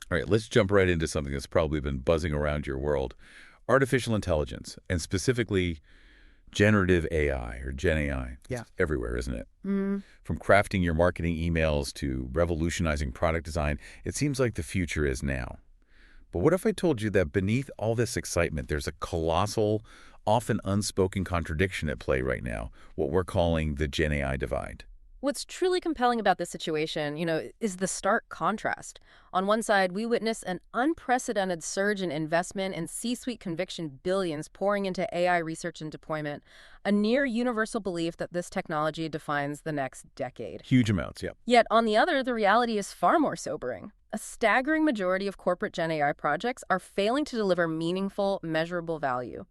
All right, let's jump right into something that's probably been buzzing around your world. Artificial intelligence, and specifically generative AI or GenAI. Yeah. It's everywhere, isn't it? From crafting your marketing emails to revolutionizing product design, it seems like the future is now. But what if I told you that beneath all this excitement, there's a colossal, often unspoken contradiction at play right now, what we're calling the GenAI divide? What's truly compelling about this situation, is the stark contrast. On one side, we witness an unprecedented surge in investment and C-suite conviction billions pouring into AI research and deployment, a near universal belief that this technology defines the next decade. Huge amounts, yeah. Yet, on the other, the reality is far more sobering. A staggering majority of corporate GenAI projects are failing to deliver meaningful, measurable value.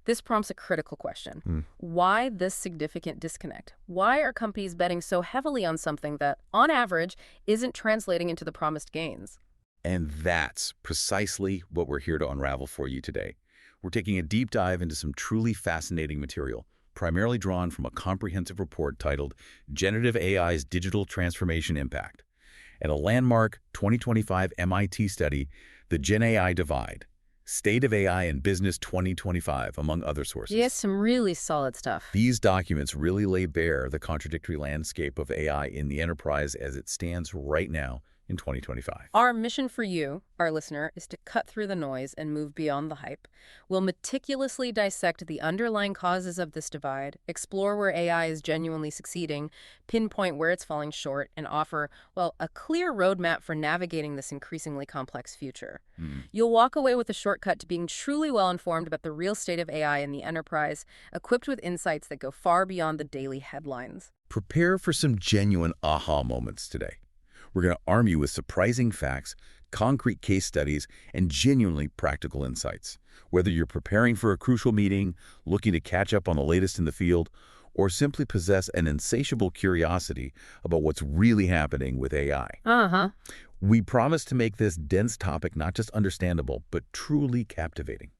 This prompts a critical question. Why this significant disconnect? Why are companies betting so heavily on something that, on average, isn't translating into the promised gains? And that's precisely what we're here to unravel for you today. We're taking a deep dive into some truly fascinating material, primarily drawn from a comprehensive report titled Generative AI's Digital Transformation Impact, and a landmark 2025 MIT study, the GenAI Divide, State of AI in Business 2025, among other sources. Yes, some really solid stuff. These documents really lay bare the contradictory landscape of AI in the enterprise as it stands right now in 2025. Our mission for you, our listener, is to cut through the noise and move beyond the hype. We'll meticulously dissect the underlying causes of this divide, explore where AI is genuinely succeeding, pinpoint where it's falling short, and offer, a clear roadmap for navigating this increasingly complex future. You'll walk away with a shortcut to being truly well-informed about the real state of AI in the enterprise, equipped with insights that go far beyond the daily headlines. Prepare for some genuine aha moments today. We're going to arm you with surprising facts, concrete case studies, and genuinely practical insights. Whether you're preparing for a crucial meeting, looking to catch up on the latest in the field, or simply possess an insatiable curiosity about what's really happening with AI. We promise to make this dense topic not just understandable, but truly captivating.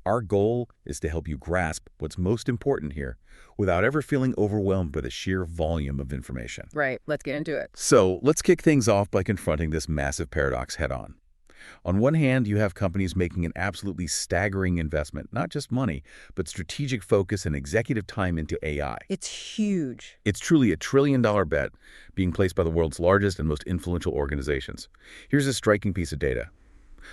Our goal is to help you grasp what's most important here without ever feeling overwhelmed by the sheer volume of information. Right, let's get into it. So let's kick things off by confronting this massive paradox head-on. On one hand, you have companies making an absolutely staggering investment, not just money, but strategic focus and executive time into AI. It's huge. It's truly a trillion-dollar bet being placed by the world's largest and most influential organizations. Here's a striking piece of data.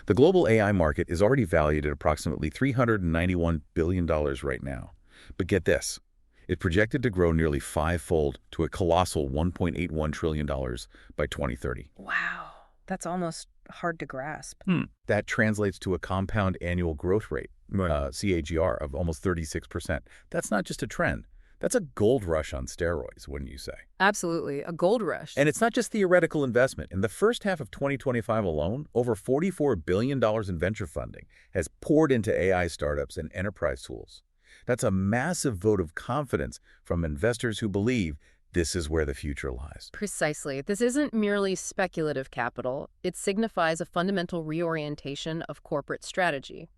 The global AI market is already valued at approximately $391 billion right now. But get this, it's projected to grow nearly five-fold to a colossal $1.81 trillion by 2030. Wow, that's almost hard to grasp. That translates to a compound annual growth rate, CAGR, of almost 36%. That's not just a trend. That's a gold rush on steroids, wouldn't you say? Absolutely, a gold rush. And it's not just theoretical investment. In the first half of 2025 alone, over $44 billion in venture funding has poured into AI startups and enterprise tools. That's a massive vote of confidence from investors who believe this is where the future lies. Precisely. This isn't merely speculative capital. It signifies a fundamental reorientation of corporate strategy.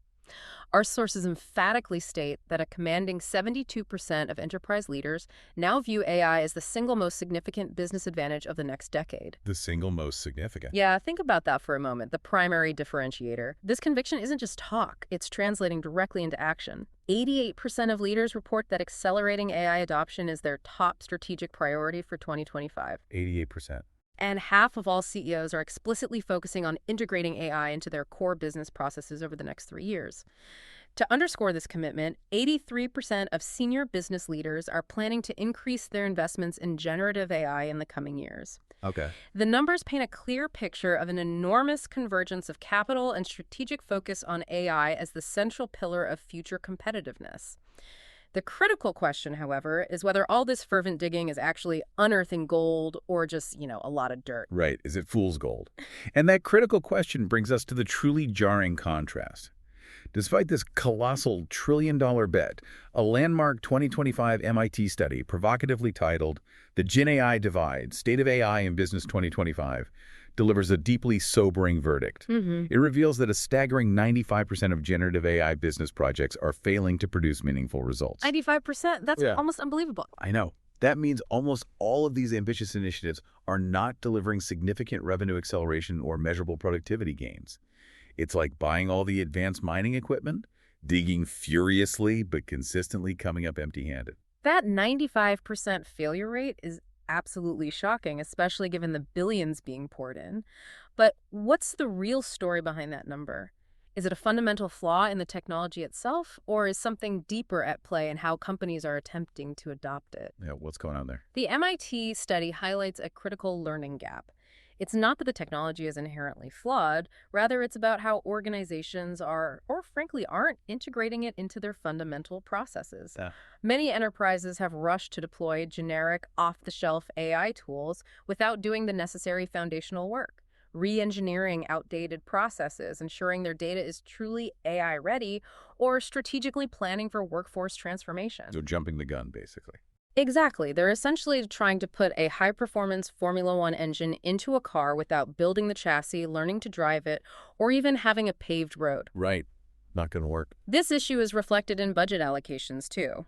Our sources emphatically state that a commanding 72% of enterprise leaders now view AI as the single most significant business advantage of the next decade. The single most significant. Yeah, think about that for a moment, the primary differentiator. This conviction isn't just talk, it's translating directly into action. 88% of leaders report that accelerating AI adoption is their top strategic priority for 2025. 88%. And half of all CEOs are explicitly focusing on integrating AI into their core business processes over the next 3 years. To underscore this commitment, 83% of senior business leaders are planning to increase their investments in generative AI in the coming years. Okay. The numbers paint a clear picture of an enormous convergence of capital and strategic focus on AI as the central pillar of future competitiveness. The critical question, however, is whether all this fervent digging is actually unearthing gold or just, a lot of dirt. Right. Is it fool's gold? And that critical question brings us to the truly jarring contrast. Despite this colossal trillion-dollar bet, a landmark 2025 MIT study provocatively titled The GenAI Divide, State of AI in Business 2025 delivers a deeply sobering verdict. It reveals that a staggering 95% of generative AI business projects are failing to produce meaningful results. 95%? That's almost unbelievable. I know. That means almost all of these ambitious initiatives are not delivering significant revenue acceleration or measurable productivity gains. It's like buying all the advanced mining equipment, digging furiously but consistently coming up empty-handed. That 95% failure rate is absolutely shocking, especially given the billions being poured in. But what's the real story behind that number? Is it a fundamental flaw in the technology itself, or is something deeper at play in how companies are attempting to adopt it? Yeah, what's going on there? The MIT study highlights a critical learning gap. It's not that the technology is inherently flawed, rather it's about how organizations are, or frankly aren't, integrating it into their fundamental processes. Yeah. Many enterprises have rushed to deploy generic, off-the-shelf AI tools without doing the necessary foundational work, re-engineering outdated processes, ensuring their data is truly AI-ready, or strategically planning for workforce transformation. So jumping the gun, basically. Exactly. They're essentially trying to put a high-performance Formula One engine into a car without building the chassis, learning to drive it, or even having a paved road. Right. Not going to work. This issue is reflected in budget allocations, too.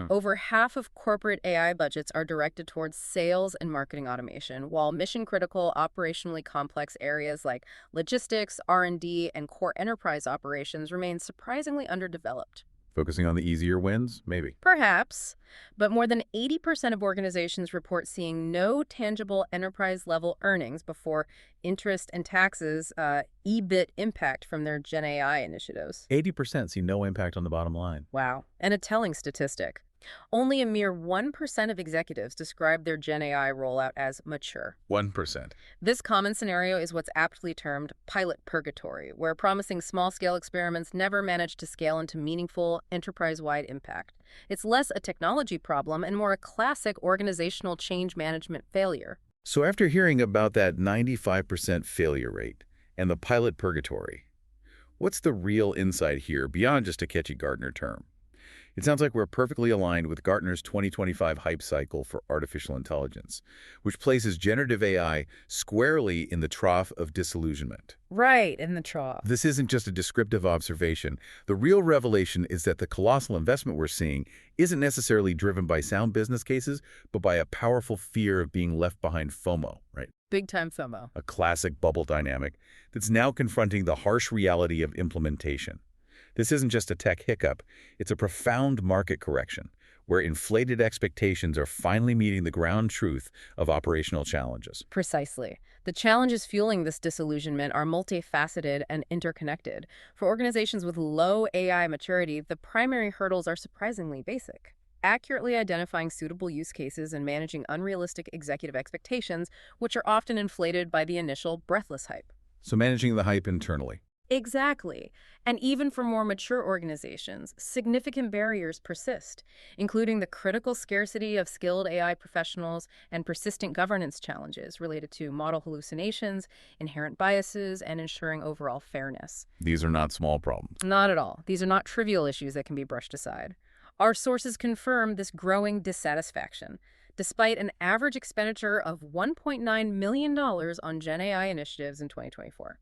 Over half of corporate AI budgets are directed towards sales and marketing automation, while mission-critical, operationally complex areas like logistics, R&D, and core enterprise operations remain surprisingly underdeveloped. Focusing on the easier wins? Maybe. Perhaps, but more than 80% of organizations report seeing no tangible enterprise-level earnings before interest and taxes, EBIT impact from their GenAI initiatives. 80% see no impact on the bottom line. Wow. And a telling statistic. Only a mere 1% of executives describe their GenAI rollout as mature. 1%. This common scenario is what's aptly termed pilot purgatory, where promising small-scale experiments never manage to scale into meaningful, enterprise-wide impact. It's less a technology problem and more a classic organizational change management failure. So after hearing about that 95% failure rate and the pilot purgatory, what's the real insight here beyond just a catchy Gartner term? It sounds like we're perfectly aligned with Gartner's 2025 hype cycle for artificial intelligence, which places generative AI squarely in the trough of disillusionment. Right, in the trough. This isn't just a descriptive observation. The real revelation is that the colossal investment we're seeing isn't necessarily driven by sound business cases, but by a powerful fear of being left behind FOMO, right? Big-time FOMO. A classic bubble dynamic that's now confronting the harsh reality of implementation. This isn't just a tech hiccup, it's a profound market correction, where inflated expectations are finally meeting the ground truth of operational challenges. Precisely. The challenges fueling this disillusionment are multifaceted and interconnected. For organizations with low AI maturity, the primary hurdles are surprisingly basic. Accurately identifying suitable use cases and managing unrealistic executive expectations, which are often inflated by the initial breathless hype. So managing the hype internally. Exactly. And even for more mature organizations, significant barriers persist, including the critical scarcity of skilled AI professionals and persistent governance challenges related to model hallucinations, inherent biases, and ensuring overall fairness. These are not small problems. Not at all. These are not trivial issues that can be brushed aside. Our sources confirm this growing dissatisfaction. Despite an average expenditure of $1.9 million on GenAI initiatives in 2024.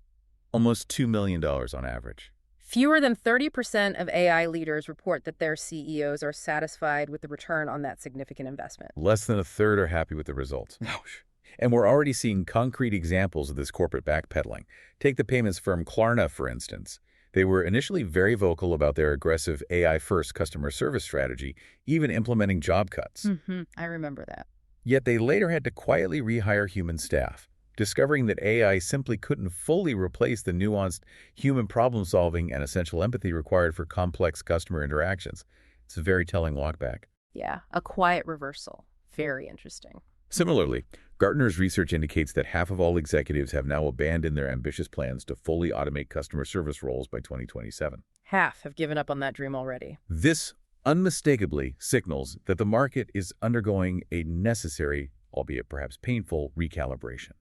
Almost $2 million on average. Fewer than 30% of AI leaders report that their CEOs are satisfied with the return on that significant investment. Less than a third are happy with the results. Ouch. And we're already seeing concrete examples of this corporate backpedaling. Take the payments firm Klarna, for instance. They were initially very vocal about their aggressive AI-first customer service strategy, even implementing job cuts. I remember that. Yet they later had to quietly rehire human staff, discovering that AI simply couldn't fully replace the nuanced human problem-solving and essential empathy required for complex customer interactions. It's a very telling walkback. Yeah, a quiet reversal. Very interesting. Similarly, Gartner's research indicates that half of all executives have now abandoned their ambitious plans to fully automate customer service roles by 2027. Half have given up on that dream already. This unmistakably signals that the market is undergoing a necessary, albeit perhaps painful, recalibration.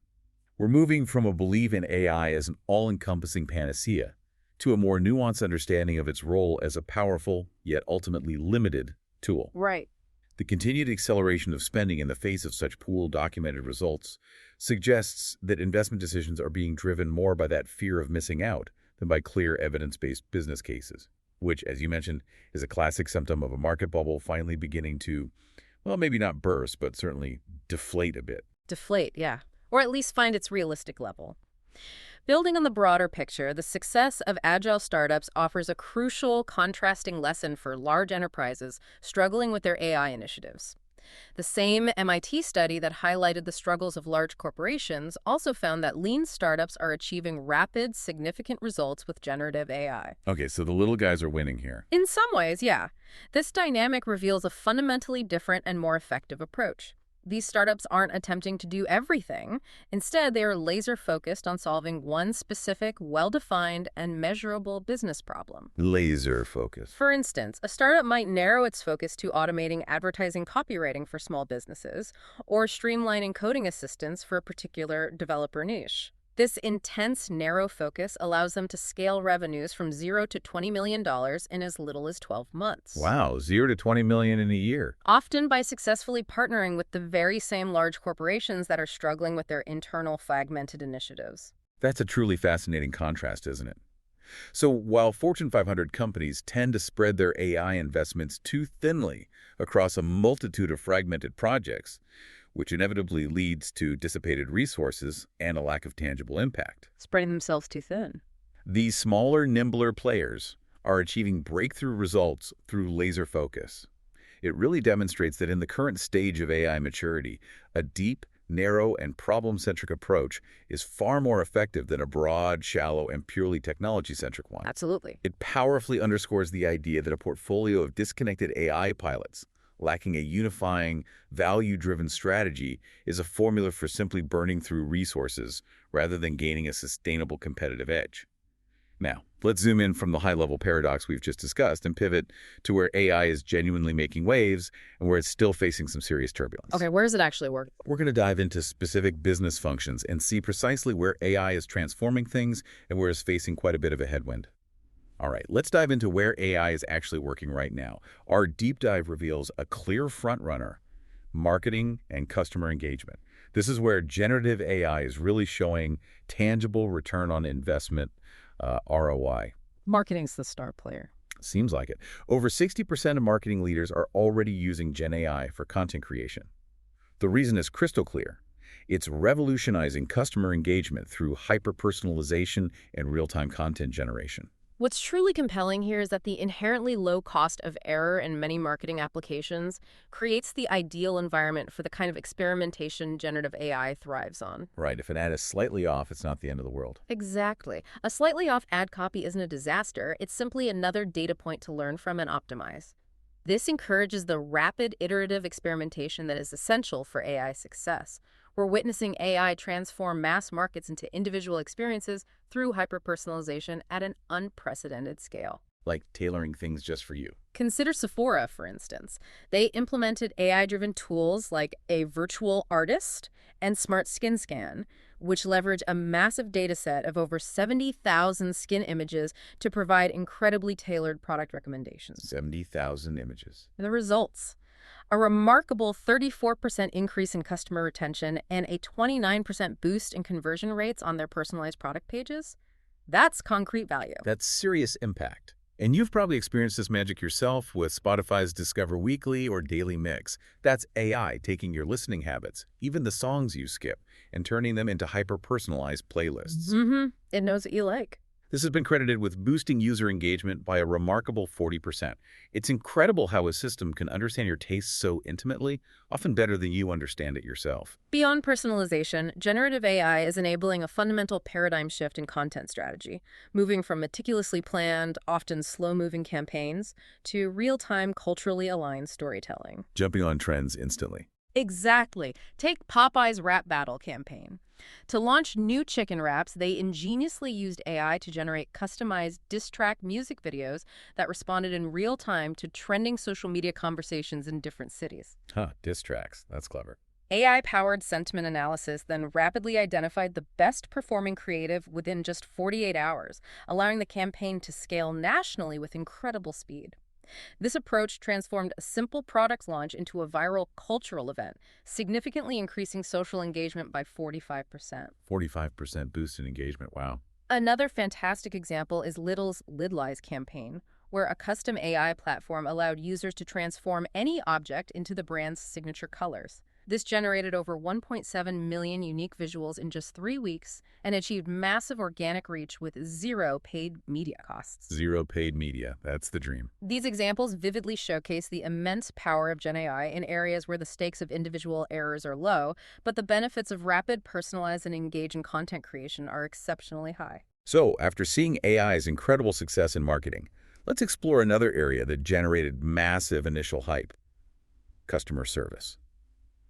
We're moving from a belief in AI as an all-encompassing panacea to a more nuanced understanding of its role as a powerful, yet ultimately limited, tool. Right. The continued acceleration of spending in the face of such pooled documented results suggests that investment decisions are being driven more by that fear of missing out than by clear evidence-based business cases, which, as you mentioned, is a classic symptom of a market bubble finally beginning to Well, maybe not burst, but certainly deflate a bit. Deflate, yeah. Or at least find its realistic level. Building on the broader picture, the success of agile startups offers a crucial contrasting lesson for large enterprises struggling with their AI initiatives. The same MIT study that highlighted the struggles of large corporations also found that lean startups are achieving rapid, significant results with generative AI. Okay, so the little guys are winning here. In some ways, yeah. This dynamic reveals a fundamentally different and more effective approach. These startups aren't attempting to do everything. Instead, they are laser-focused on solving one specific, well-defined, and measurable business problem. Laser focus. For instance, a startup might narrow its focus to automating advertising copywriting for small businesses or streamlining coding assistance for a particular developer niche. This intense, narrow focus allows them to scale revenues from $0 to $20 million in as little as 12 months. Wow, 0 to 20 million in a year. Often by successfully partnering with the very same large corporations that are struggling with their internal fragmented initiatives. That's a truly fascinating contrast, isn't it? So while Fortune 500 companies tend to spread their AI investments too thinly across a multitude of fragmented projects, which inevitably leads to dissipated resources and a lack of tangible impact, Spreading themselves too thin. these smaller, nimbler players are achieving breakthrough results through laser focus. It really demonstrates that in the current stage of AI maturity, a deep, narrow, and problem-centric approach is far more effective than a broad, shallow, and purely technology-centric one. Absolutely. It powerfully underscores the idea that a portfolio of disconnected AI pilots, lacking a unifying, value-driven strategy, is a formula for simply burning through resources rather than gaining a sustainable competitive edge. Now, let's zoom in from the high-level paradox we've just discussed and pivot to where AI is genuinely making waves and where it's still facing some serious turbulence. Okay, where does it actually work? We're going to dive into specific business functions and see precisely where AI is transforming things and where it's facing quite a bit of a headwind. All right, let's dive into where AI is actually working right now. Our deep dive reveals a clear frontrunner: marketing and customer engagement. This is where generative AI is really showing tangible return on investment, ROI. Marketing's the star player. Seems like it. Over 60% of marketing leaders are already using GenAI for content creation. The reason is crystal clear. It's revolutionizing customer engagement through hyper-personalization and real-time content generation. What's truly compelling here is that the inherently low cost of error in many marketing applications creates the ideal environment for the kind of experimentation generative AI thrives on. Right, if an ad is slightly off, it's not the end of the world. Exactly. A slightly off ad copy isn't a disaster, it's simply another data point to learn from and optimize. This encourages the rapid, iterative experimentation that is essential for AI success. We're witnessing AI transform mass markets into individual experiences through hyper-personalization at an unprecedented scale. Like tailoring things just for you. Consider Sephora, for instance. They implemented AI-driven tools like a virtual artist and smart skin scan, which leverage a massive data set of over 70,000 skin images to provide incredibly tailored product recommendations. 70,000 images. The results: a remarkable 34% increase in customer retention and a 29% boost in conversion rates on their personalized product pages. That's concrete value. That's serious impact. And you've probably experienced this magic yourself with Spotify's Discover Weekly or Daily Mix. That's AI taking your listening habits, even the songs you skip, and turning them into hyper-personalized playlists. It knows what you like. This has been credited with boosting user engagement by a remarkable 40%. It's incredible how a system can understand your tastes so intimately, often better than you understand it yourself. Beyond personalization, generative AI is enabling a fundamental paradigm shift in content strategy, moving from meticulously planned, often slow-moving campaigns to real-time, culturally aligned storytelling. Jumping on trends instantly. Exactly. Take Popeye's rap battle campaign. To launch new chicken wraps, they ingeniously used AI to generate customized diss track music videos that responded in real time to trending social media conversations in different cities. Diss tracks. That's clever. AI-powered sentiment analysis then rapidly identified the best-performing creative within just 48 hours, allowing the campaign to scale nationally with incredible speed. This approach transformed a simple product launch into a viral cultural event, significantly increasing social engagement by 45%. 45% boost in engagement. Wow. Another fantastic example is Lidl's Lidlies campaign, where a custom AI platform allowed users to transform any object into the brand's signature colors. This generated over 1.7 million unique visuals in just 3 weeks and achieved massive organic reach with zero paid media costs. Zero paid media. That's the dream. These examples vividly showcase the immense power of GenAI in areas where the stakes of individual errors are low, but the benefits of rapid, personalized, and engaging content creation are exceptionally high. So, after seeing AI's incredible success in marketing, let's explore another area that generated massive initial hype: customer service.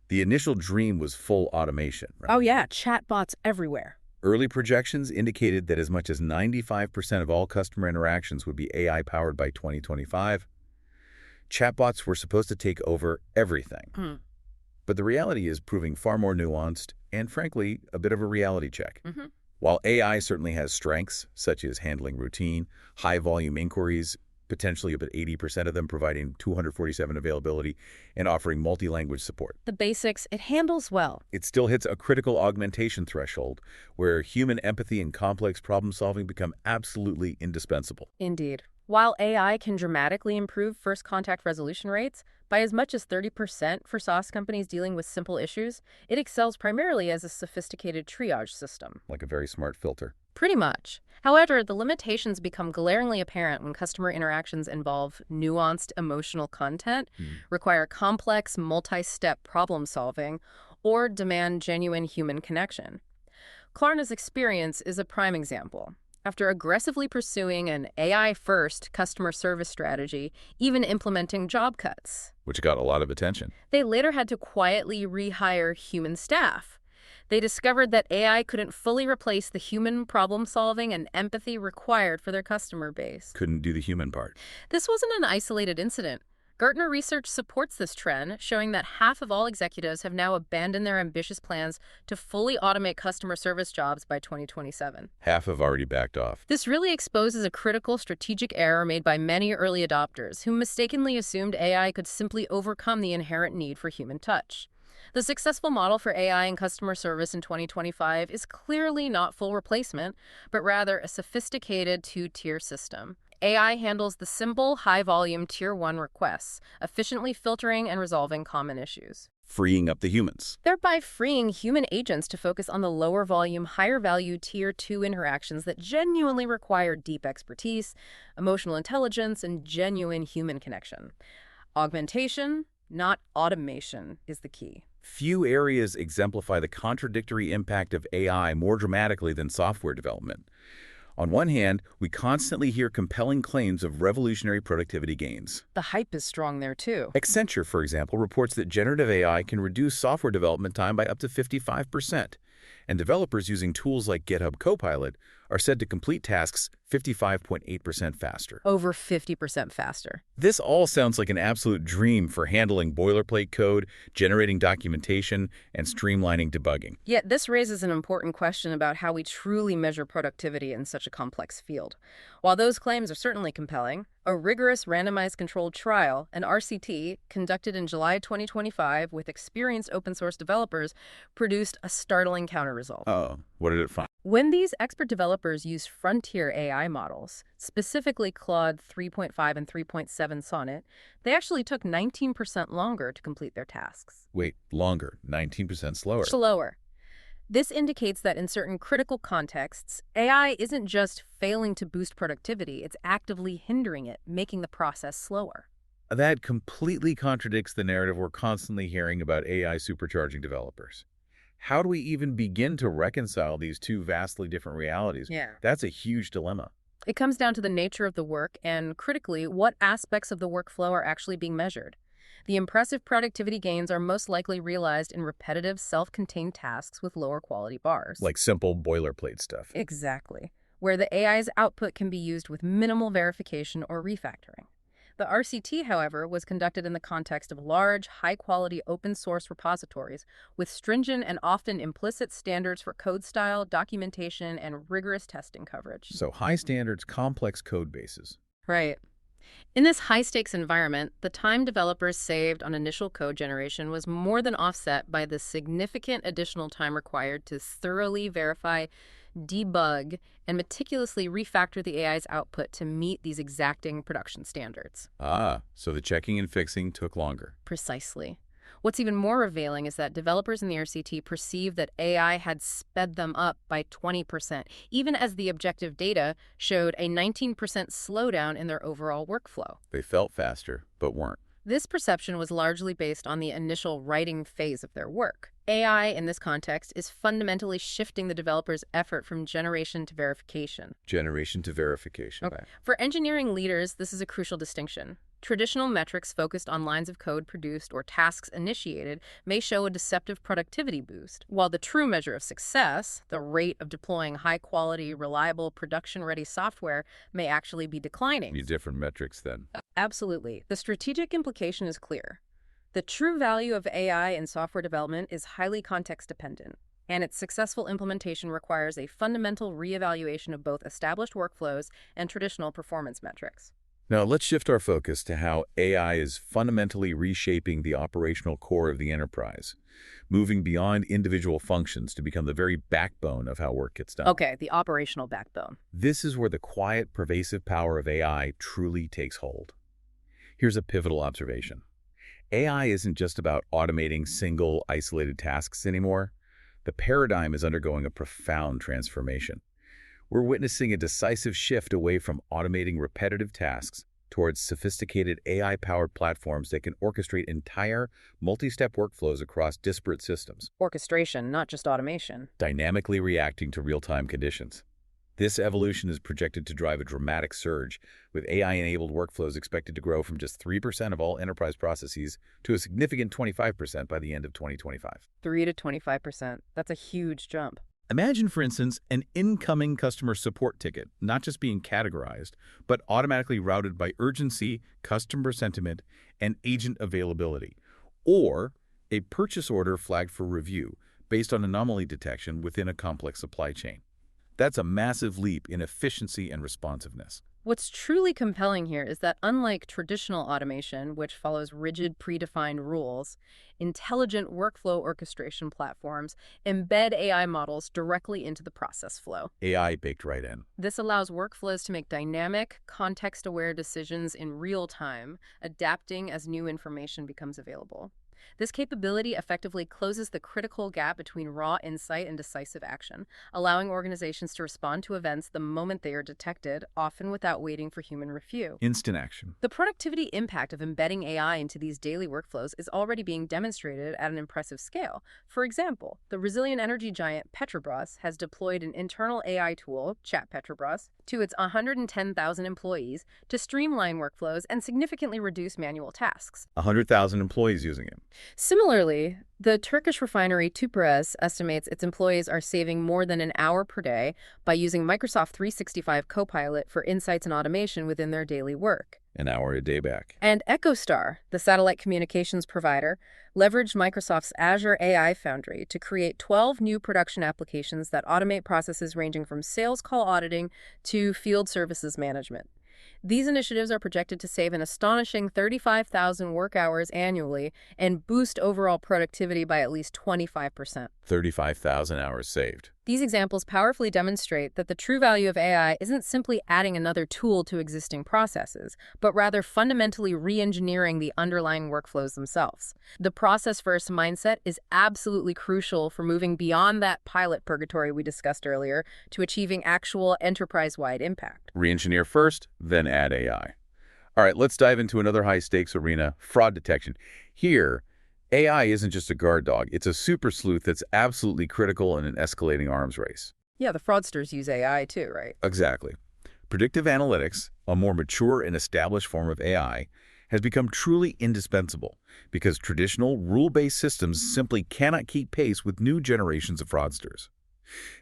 The initial dream was full automation, right? Oh yeah, chatbots everywhere. Early projections indicated that as much as 95% of all customer interactions would be AI-powered by 2025. Chatbots were supposed to take over everything. But the reality is proving far more nuanced and, frankly, a bit of a reality check. While AI certainly has strengths, such as handling routine, high-volume inquiries, potentially about 80% of them providing 247 availability, and offering multi-language support, The basics, it handles well. it still hits a critical augmentation threshold where human empathy and complex problem-solving become absolutely indispensable. Indeed. While AI can dramatically improve first contact resolution rates by as much as 30% for SaaS companies dealing with simple issues, it excels primarily as a sophisticated triage system. Like a very smart filter. Pretty much. However, the limitations become glaringly apparent when customer interactions involve nuanced emotional content, require complex, multi-step problem solving, or demand genuine human connection. Klarna's experience is a prime example. After aggressively pursuing an AI-first customer service strategy, even implementing job cuts, Which got a lot of attention. they later had to quietly rehire human staff. They discovered that AI couldn't fully replace the human problem-solving and empathy required for their customer base. Couldn't do the human part. This wasn't an isolated incident. Gartner research supports this trend, showing that half of all executives have now abandoned their ambitious plans to fully automate customer service jobs by 2027. Half have already backed off. This really exposes a critical strategic error made by many early adopters who mistakenly assumed AI could simply overcome the inherent need for human touch. The successful model for AI in customer service in 2025 is clearly not full replacement, but rather a sophisticated two-tier system. AI handles the simple, high-volume Tier 1 requests, efficiently filtering and resolving common issues, Freeing up the humans. thereby freeing human agents to focus on the lower-volume, higher-value Tier 2 interactions that genuinely require deep expertise, emotional intelligence, and genuine human connection. Augmentation, not automation, is the key. Few areas exemplify the contradictory impact of AI more dramatically than software development. On one hand, we constantly hear compelling claims of revolutionary productivity gains. The hype is strong there, too. Accenture, for example, reports that generative AI can reduce software development time by up to 55%, and developers using tools like GitHub Copilot are said to complete tasks 55.8% faster. Over 50% faster. This all sounds like an absolute dream for handling boilerplate code, generating documentation, and streamlining debugging. Yet this raises an important question about how we truly measure productivity in such a complex field. While those claims are certainly compelling, a rigorous randomized controlled trial, an RCT, conducted in July 2025 with experienced open-source developers, produced a startling counter-result. Oh, what did it find? When these expert developers used frontier AI models, specifically Claude 3.5 and 3.7 Sonnet, they actually took 19% longer to complete their tasks. Wait, longer, 19% slower. Slower. This indicates that in certain critical contexts, AI isn't just failing to boost productivity, it's actively hindering it, making the process slower. That completely contradicts the narrative we're constantly hearing about AI supercharging developers. How do we even begin to reconcile these two vastly different realities? That's a huge dilemma. It comes down to the nature of the work and, critically, what aspects of the workflow are actually being measured. The impressive productivity gains are most likely realized in repetitive, self-contained tasks with lower quality bars. Like simple boilerplate stuff. Exactly, where the AI's output can be used with minimal verification or refactoring. The RCT, however, was conducted in the context of large, high-quality open-source repositories with stringent and often implicit standards for code style, documentation, and rigorous testing coverage. So high standards, complex code bases. Right. In this high-stakes environment, the time developers saved on initial code generation was more than offset by the significant additional time required to thoroughly verify debug, and meticulously refactor the AI's output to meet these exacting production standards. Ah, so the checking and fixing took longer. Precisely. What's even more revealing is that developers in the RCT perceived that AI had sped them up by 20%, even as the objective data showed a 19% slowdown in their overall workflow. They felt faster, but weren't. This perception was largely based on the initial writing phase of their work. AI, in this context, is fundamentally shifting the developer's effort from generation to verification. Generation to verification. Okay. For engineering leaders, this is a crucial distinction. Traditional metrics focused on lines of code produced or tasks initiated may show a deceptive productivity boost, while the true measure of success, the rate of deploying high-quality, reliable, production-ready software, may actually be declining. Need different metrics then. Absolutely. The strategic implication is clear. The true value of AI in software development is highly context-dependent, and its successful implementation requires a fundamental reevaluation of both established workflows and traditional performance metrics. Now, let's shift our focus to how AI is fundamentally reshaping the operational core of the enterprise, moving beyond individual functions to become the very backbone of how work gets done. Okay, the operational backbone. This is where the quiet, pervasive power of AI truly takes hold. Here's a pivotal observation. AI isn't just about automating single, isolated tasks anymore. The paradigm is undergoing a profound transformation. We're witnessing a decisive shift away from automating repetitive tasks towards sophisticated AI-powered platforms that can orchestrate entire, multi-step workflows across disparate systems. Orchestration, not just automation. Dynamically reacting to real-time conditions. This evolution is projected to drive a dramatic surge, with AI-enabled workflows expected to grow from just 3% of all enterprise processes to a significant 25% by the end of 2025. 3 to 25%. That's a huge jump. Imagine, for instance, an incoming customer support ticket, not just being categorized, but automatically routed by urgency, customer sentiment, and agent availability. Or a purchase order flagged for review based on anomaly detection within a complex supply chain. That's a massive leap in efficiency and responsiveness. What's truly compelling here is that unlike traditional automation, which follows rigid predefined rules, intelligent workflow orchestration platforms embed AI models directly into the process flow. AI baked right in. This allows workflows to make dynamic, context-aware decisions in real time, adapting as new information becomes available. This capability effectively closes the critical gap between raw insight and decisive action, allowing organizations to respond to events the moment they are detected, often without waiting for human review. Instant action. The productivity impact of embedding AI into these daily workflows is already being demonstrated at an impressive scale. For example, the resilient energy giant Petrobras has deployed an internal AI tool, Chat Petrobras, to its 110,000 employees to streamline workflows and significantly reduce manual tasks. 100,000 employees using it. Similarly, the Turkish refinery Tüpraş estimates its employees are saving more than an hour per day by using Microsoft 365 Copilot for insights and automation within their daily work. An hour a day back. And EchoStar, the satellite communications provider, leveraged Microsoft's Azure AI Foundry to create 12 new production applications that automate processes ranging from sales call auditing to field services management. These initiatives are projected to save an astonishing 35,000 work hours annually and boost overall productivity by at least 25%. 35,000 hours saved. These examples powerfully demonstrate that the true value of AI isn't simply adding another tool to existing processes, but rather fundamentally re-engineering the underlying workflows themselves. The process-first mindset is absolutely crucial for moving beyond that pilot purgatory we discussed earlier to achieving actual enterprise-wide impact. Re-engineer first, then add AI. All right, let's dive into another high-stakes arena, fraud detection. Here, AI isn't just a guard dog. It's a super sleuth that's absolutely critical in an escalating arms race. Yeah, the fraudsters use AI too, right? Exactly. Predictive analytics, a more mature and established form of AI, has become truly indispensable because traditional rule-based systems simply cannot keep pace with new generations of fraudsters.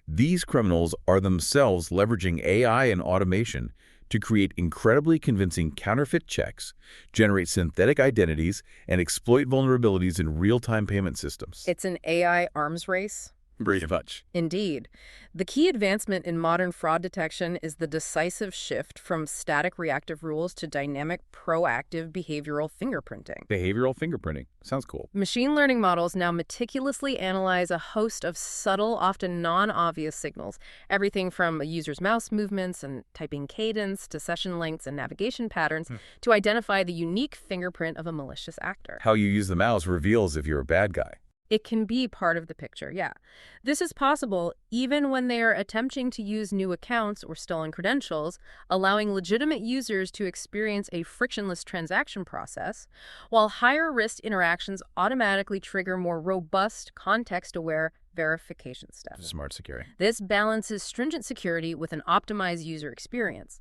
These criminals are themselves leveraging AI and automation to create incredibly convincing counterfeit checks, generate synthetic identities, and exploit vulnerabilities in real-time payment systems. It's an AI arms race? Pretty much. Indeed. The key advancement in modern fraud detection is the decisive shift from static reactive rules to dynamic proactive behavioral fingerprinting. Behavioral fingerprinting. Sounds cool. Machine learning models now meticulously analyze a host of subtle, often non-obvious signals, everything from a user's mouse movements and typing cadence to session lengths and navigation patterns to identify the unique fingerprint of a malicious actor. How you use the mouse reveals if you're a bad guy. It can be part of the picture, yeah. This is possible even when they are attempting to use new accounts or stolen credentials, allowing legitimate users to experience a frictionless transaction process, while higher-risk interactions automatically trigger more robust, context-aware verification steps. Smart security. This balances stringent security with an optimized user experience.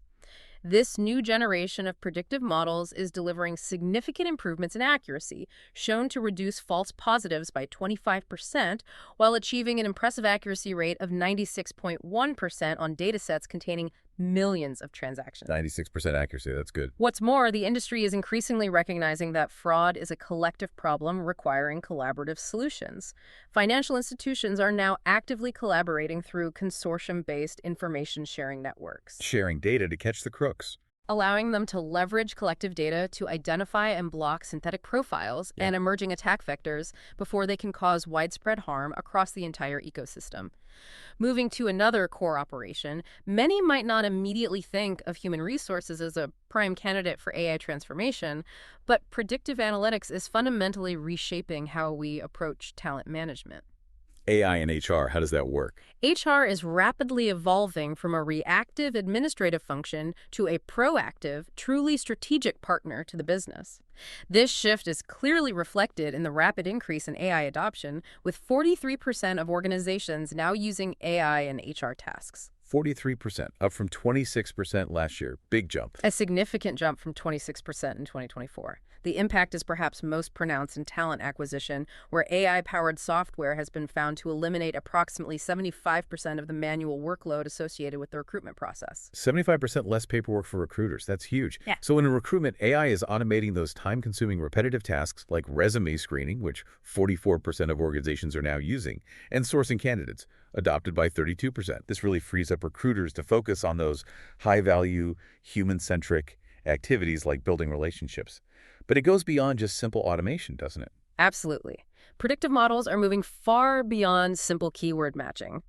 This new generation of predictive models is delivering significant improvements in accuracy, shown to reduce false positives by 25% while achieving an impressive accuracy rate of 96.1% on datasets containing millions of transactions. 96% accuracy, that's good. What's more, the industry is increasingly recognizing that fraud is a collective problem requiring collaborative solutions. Financial institutions are now actively collaborating through consortium-based information sharing networks, Sharing data to catch the crooks. allowing them to leverage collective data to identify and block synthetic profiles and emerging attack vectors before they can cause widespread harm across the entire ecosystem. Moving to another core operation, many might not immediately think of human resources as a prime candidate for AI transformation, but predictive analytics is fundamentally reshaping how we approach talent management. AI and HR, how does that work? HR is rapidly evolving from a reactive administrative function to a proactive, truly strategic partner to the business. This shift is clearly reflected in the rapid increase in AI adoption, with 43% of organizations now using AI in HR tasks. 43%, up from 26% last year. Big jump. A significant jump from 26% in 2024. The impact is perhaps most pronounced in talent acquisition, where AI-powered software has been found to eliminate approximately 75% of the manual workload associated with the recruitment process. 75% less paperwork for recruiters. That's huge. Yeah. So in recruitment, AI is automating those time-consuming repetitive tasks like resume screening, which 44% of organizations are now using, and sourcing candidates, adopted by 32%. This really frees up recruiters to focus on those high-value, human-centric activities like building relationships. But it goes beyond just simple automation, doesn't it? Absolutely. Predictive models are moving far beyond simple keyword matching.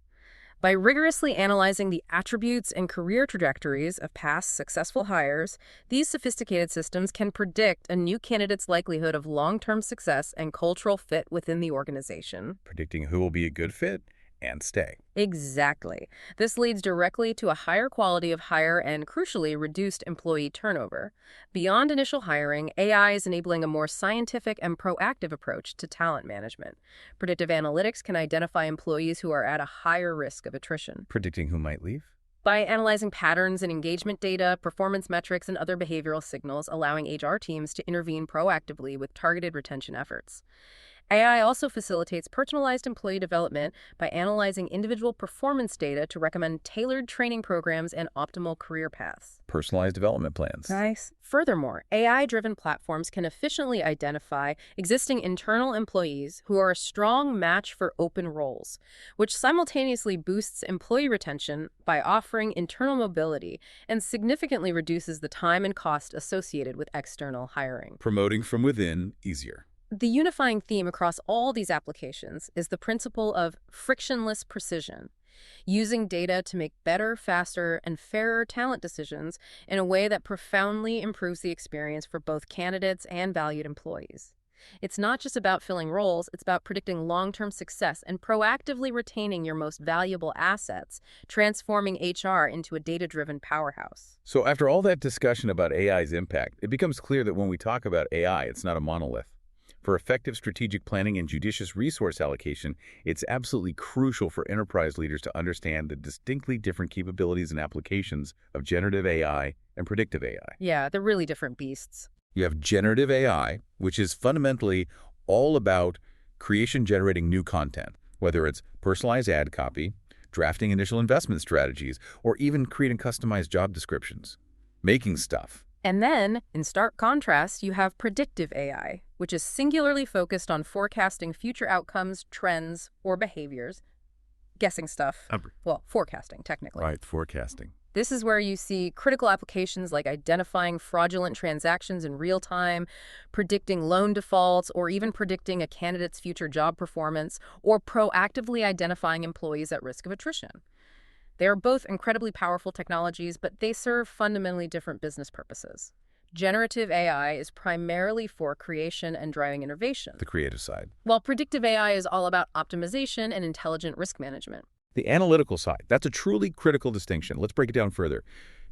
By rigorously analyzing the attributes and career trajectories of past successful hires, these sophisticated systems can predict a new candidate's likelihood of long-term success and cultural fit within the organization. Predicting who will be a good fit and stay. Exactly. This leads directly to a higher quality of hire and, crucially, reduced employee turnover. Beyond initial hiring, AI is enabling a more scientific and proactive approach to talent management. Predictive analytics can identify employees who are at a higher risk of attrition. Predicting who might leave? By analyzing patterns in engagement data, performance metrics, and other behavioral signals, allowing HR teams to intervene proactively with targeted retention efforts. AI also facilitates personalized employee development by analyzing individual performance data to recommend tailored training programs and optimal career paths. Personalized development plans. Nice. Furthermore, AI-driven platforms can efficiently identify existing internal employees who are a strong match for open roles, which simultaneously boosts employee retention by offering internal mobility and significantly reduces the time and cost associated with external hiring. Promoting from within easier. The unifying theme across all these applications is the principle of frictionless precision, using data to make better, faster, and fairer talent decisions in a way that profoundly improves the experience for both candidates and valued employees. It's not just about filling roles, it's about predicting long-term success and proactively retaining your most valuable assets, transforming HR into a data-driven powerhouse. So after all that discussion about AI's impact, it becomes clear that when we talk about AI, it's not a monolith. For effective strategic planning and judicious resource allocation, it's absolutely crucial for enterprise leaders to understand the distinctly different capabilities and applications of generative AI and predictive AI. Yeah, they're really different beasts. You have generative AI, which is fundamentally all about generating new content, whether it's personalized ad copy, drafting initial investment strategies, or even creating customized job descriptions. Making stuff. And then, in stark contrast, you have predictive AI, which is singularly focused on forecasting future outcomes, trends, or behaviors, guessing stuff. Upper. Well, forecasting, technically. Right, forecasting. This is where you see critical applications like identifying fraudulent transactions in real time, predicting loan defaults, or even predicting a candidate's future job performance, or proactively identifying employees at risk of attrition. They are both incredibly powerful technologies, but they serve fundamentally different business purposes. Generative AI is primarily for creation and driving innovation, The creative side. while predictive AI is all about optimization and intelligent risk management. The analytical side, that's a truly critical distinction. Let's break it down further.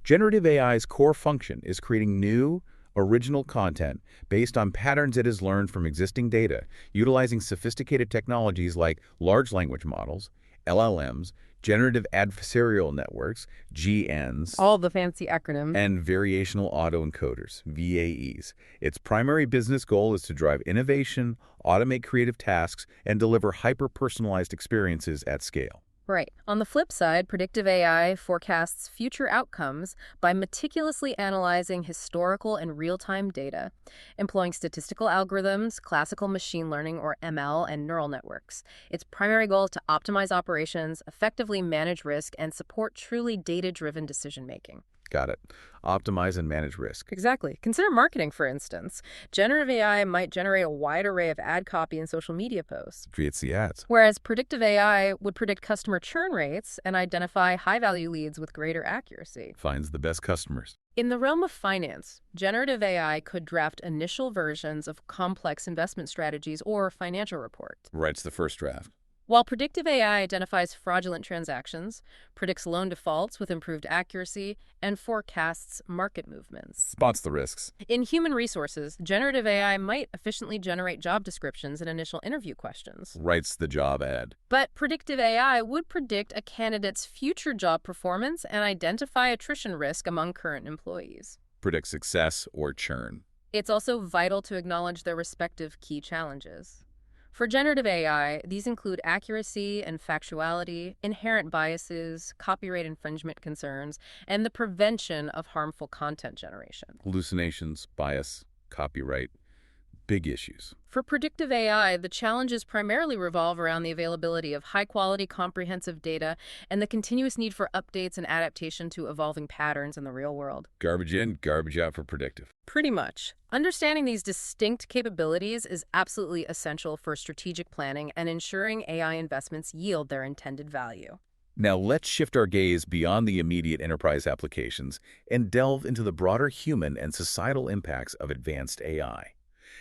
Generative AI's core function is creating new, original content based on patterns it has learned from existing data, utilizing sophisticated technologies like large language models, LLMs, generative adversarial networks, GNs, All the fancy acronyms. and variational autoencoders, VAEs. Its primary business goal is to drive innovation, automate creative tasks, and deliver hyper-personalized experiences at scale. Right. On the flip side, predictive AI forecasts future outcomes by meticulously analyzing historical and real-time data, employing statistical algorithms, classical machine learning or ML, and neural networks. Its primary goal is to optimize operations, effectively manage risk, and support truly data-driven decision-making. Got it. Optimize and manage risk. Exactly. Consider marketing, for instance. Generative AI might generate a wide array of ad copy and social media posts, Creates the ads. whereas predictive AI would predict customer churn rates and identify high-value leads with greater accuracy. Finds the best customers. In the realm of finance, generative AI could draft initial versions of complex investment strategies or financial reports, Writes the first draft. while predictive AI identifies fraudulent transactions, predicts loan defaults with improved accuracy, and forecasts market movements. Spots the risks. In human resources, generative AI might efficiently generate job descriptions and initial interview questions. Writes the job ad. But predictive AI would predict a candidate's future job performance and identify attrition risk among current employees. Predicts success or churn. It's also vital to acknowledge their respective key challenges. For generative AI, these include accuracy and factuality, inherent biases, copyright infringement concerns, and the prevention of harmful content generation. Hallucinations, bias, copyright. Big issues. For predictive AI, the challenges primarily revolve around the availability of high-quality, comprehensive data and the continuous need for updates and adaptation to evolving patterns in the real world. Garbage in, garbage out for predictive. Pretty much. Understanding these distinct capabilities is absolutely essential for strategic planning and ensuring AI investments yield their intended value. Now let's shift our gaze beyond the immediate enterprise applications and delve into the broader human and societal impacts of advanced AI.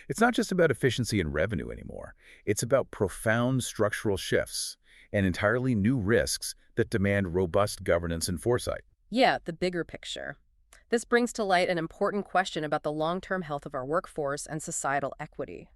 It's not just about efficiency and revenue anymore. It's about profound structural shifts and entirely new risks that demand robust governance and foresight. Yeah, the bigger picture. This brings to light an important question about the long-term health of our workforce and societal equity.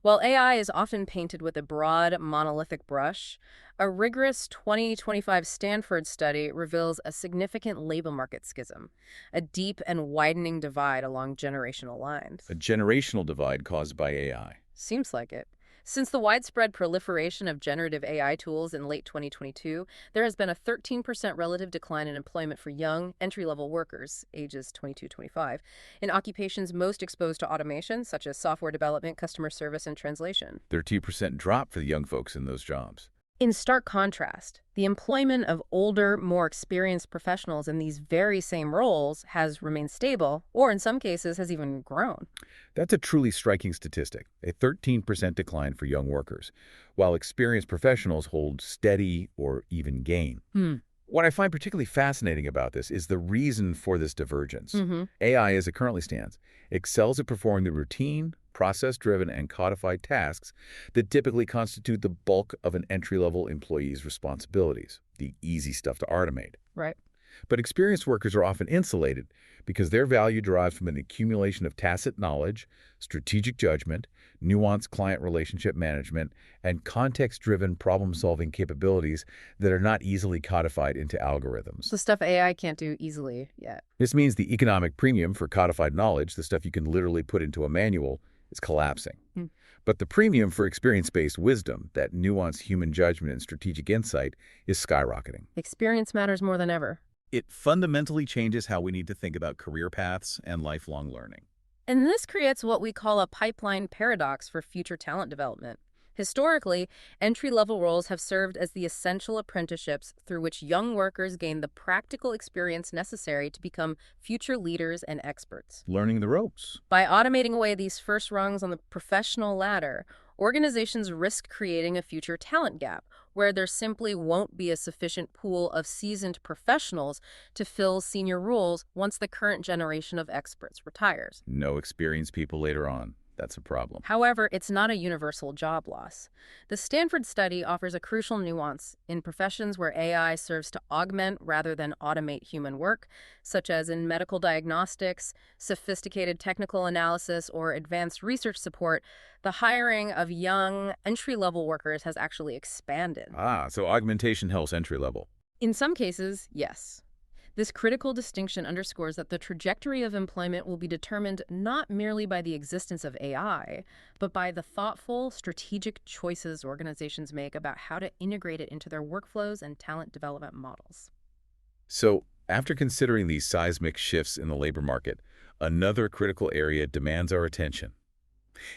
While AI is often painted with a broad, monolithic brush, a rigorous 2025 Stanford study reveals a significant labor market schism, a deep and widening divide along generational lines. A generational divide caused by AI. Seems like it. Since the widespread proliferation of generative AI tools in late 2022, there has been a 13% relative decline in employment for young, entry-level workers, ages 22-25, in occupations most exposed to automation, such as software development, customer service, and translation. 13% drop for the young folks in those jobs. In stark contrast, the employment of older, more experienced professionals in these very same roles has remained stable, or in some cases has even grown. That's a truly striking statistic, a 13% decline for young workers, while experienced professionals hold steady or even gain. What I find particularly fascinating about this is the reason for this divergence. AI, as it currently stands, excels at performing the routine, process-driven, and codified tasks that typically constitute the bulk of an entry-level employee's responsibilities, the easy stuff to automate. Right. But experienced workers are often insulated because their value derives from an accumulation of tacit knowledge, strategic judgment, nuanced client relationship management, and context-driven problem-solving capabilities that are not easily codified into algorithms. The stuff AI can't do easily yet. This means the economic premium for codified knowledge, the stuff you can literally put into a manual, is collapsing. But the premium for experience-based wisdom, that nuanced human judgment and strategic insight, is skyrocketing. Experience matters more than ever. It fundamentally changes how we need to think about career paths and lifelong learning. And this creates what we call a pipeline paradox for future talent development. Historically, entry-level roles have served as the essential apprenticeships through which young workers gain the practical experience necessary to become future leaders and experts. Learning the ropes. By automating away these first rungs on the professional ladder, organizations risk creating a future talent gap where there simply won't be a sufficient pool of seasoned professionals to fill senior roles once the current generation of experts retires. No experienced people later on. That's a problem. However, it's not a universal job loss. The Stanford study offers a crucial nuance in professions where AI serves to augment rather than automate human work, such as in medical diagnostics, sophisticated technical analysis, or advanced research support. The hiring of young, entry-level workers has actually expanded. So augmentation helps entry level. In some cases, yes. This critical distinction underscores that the trajectory of employment will be determined not merely by the existence of AI, but by the thoughtful, strategic choices organizations make about how to integrate it into their workflows and talent development models. So, after considering these seismic shifts in the labor market, another critical area demands our attention.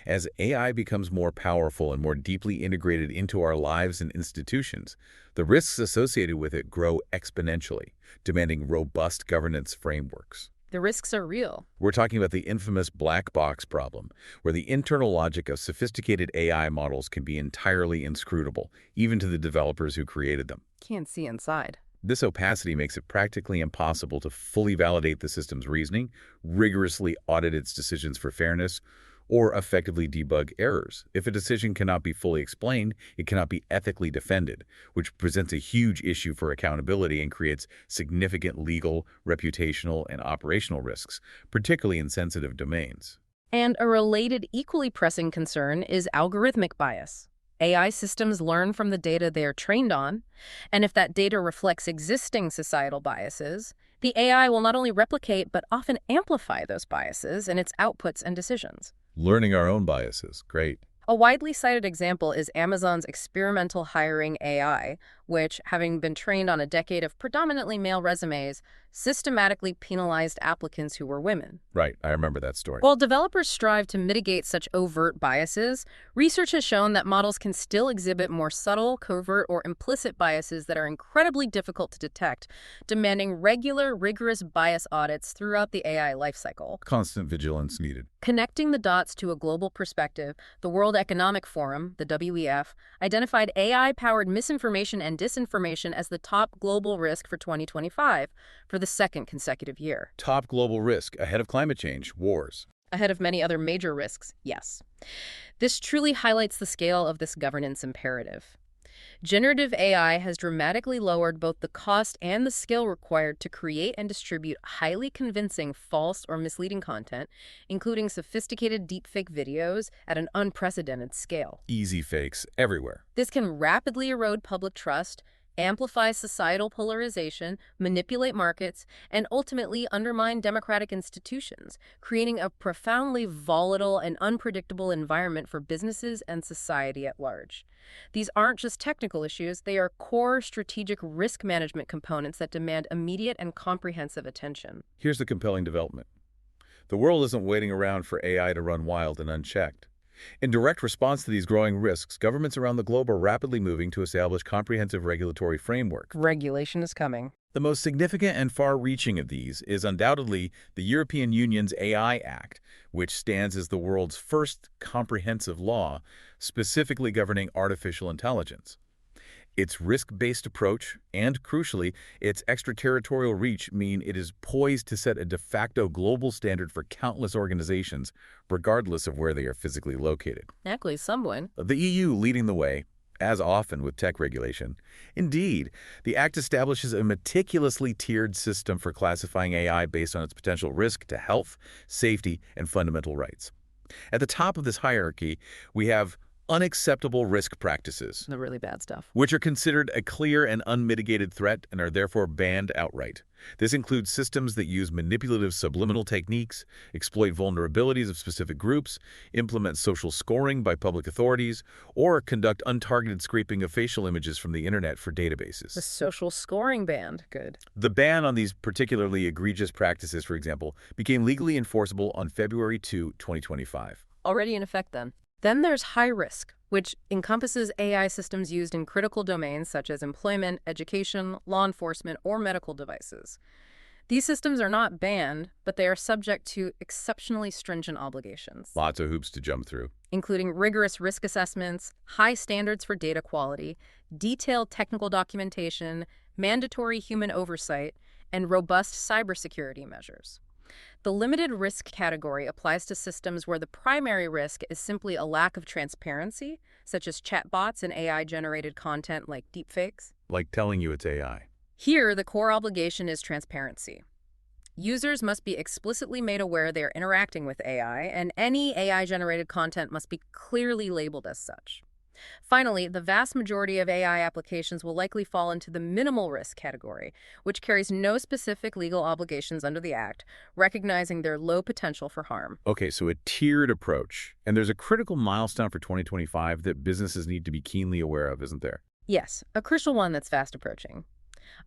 As AI becomes more powerful and more deeply integrated into our lives and institutions, the risks associated with it grow exponentially, demanding robust governance frameworks. The risks are real. We're talking about the infamous black box problem, where the internal logic of sophisticated AI models can be entirely inscrutable, even to the developers who created them. Can't see inside. This opacity makes it practically impossible to fully validate the system's reasoning, rigorously audit its decisions for fairness, or effectively debug errors. If a decision cannot be fully explained, it cannot be ethically defended, which presents a huge issue for accountability and creates significant legal, reputational, and operational risks, particularly in sensitive domains. And a related, equally pressing concern is algorithmic bias. AI systems learn from the data they are trained on, and if that data reflects existing societal biases, the AI will not only replicate but often amplify those biases in its outputs and decisions. Learning our own biases. Great. A widely cited example is Amazon's experimental hiring AI, which, having been trained on a decade of predominantly male resumes, systematically penalized applicants who were women. Right, I remember that story. While developers strive to mitigate such overt biases, research has shown that models can still exhibit more subtle, covert, or implicit biases that are incredibly difficult to detect, demanding regular, rigorous bias audits throughout the AI lifecycle. Constant vigilance needed. Connecting the dots to a global perspective, the World Economic Forum, the WEF, identified AI-powered misinformation and disinformation as the top global risk for 2025 for the second consecutive year. Top global risk ahead of climate change, wars. Ahead of many other major risks, yes. This truly highlights the scale of this governance imperative. Generative AI has dramatically lowered both the cost and the skill required to create and distribute highly convincing false or misleading content, including sophisticated deepfake videos at an unprecedented scale. Easy fakes everywhere. This can rapidly erode public trust, amplify societal polarization, manipulate markets, and ultimately undermine democratic institutions, creating a profoundly volatile and unpredictable environment for businesses and society at large. These aren't just technical issues, they are core strategic risk management components that demand immediate and comprehensive attention. Here's the compelling development. The world isn't waiting around for AI to run wild and unchecked. In direct response to these growing risks, governments around the globe are rapidly moving to establish comprehensive regulatory frameworks. Regulation is coming. The most significant and far-reaching of these is undoubtedly the European Union's AI Act, which stands as the world's first comprehensive law specifically governing artificial intelligence. Its risk-based approach and, crucially, its extraterritorial reach mean it is poised to set a de facto global standard for countless organizations, regardless of where they are physically located. Exactly, someone. The EU leading the way, as often with tech regulation. Indeed, the Act establishes a meticulously tiered system for classifying AI based on its potential risk to health, safety, and fundamental rights. At the top of this hierarchy, we have unacceptable risk practices, The really bad stuff. which are considered a clear and unmitigated threat and are therefore banned outright. This includes systems that use manipulative subliminal techniques, exploit vulnerabilities of specific groups, implement social scoring by public authorities, or conduct untargeted scraping of facial images from the internet for databases. The social scoring band. Good. The ban on these particularly egregious practices, for example, became legally enforceable on February 2, 2025. Already in effect then. Then there's high risk, which encompasses AI systems used in critical domains such as employment, education, law enforcement, or medical devices. These systems are not banned, but they are subject to exceptionally stringent obligations, Lots of hoops to jump through. including rigorous risk assessments, high standards for data quality, detailed technical documentation, mandatory human oversight, and robust cybersecurity measures. The limited risk category applies to systems where the primary risk is simply a lack of transparency, such as chatbots and AI-generated content like deepfakes. Like telling you it's AI. Here, the core obligation is transparency. Users must be explicitly made aware they are interacting with AI, and any AI-generated content must be clearly labeled as such. Finally, the vast majority of AI applications will likely fall into the minimal risk category, which carries no specific legal obligations under the Act, recognizing their low potential for harm. Okay, so a tiered approach. And there's a critical milestone for 2025 that businesses need to be keenly aware of, isn't there? Yes, a crucial one that's fast approaching.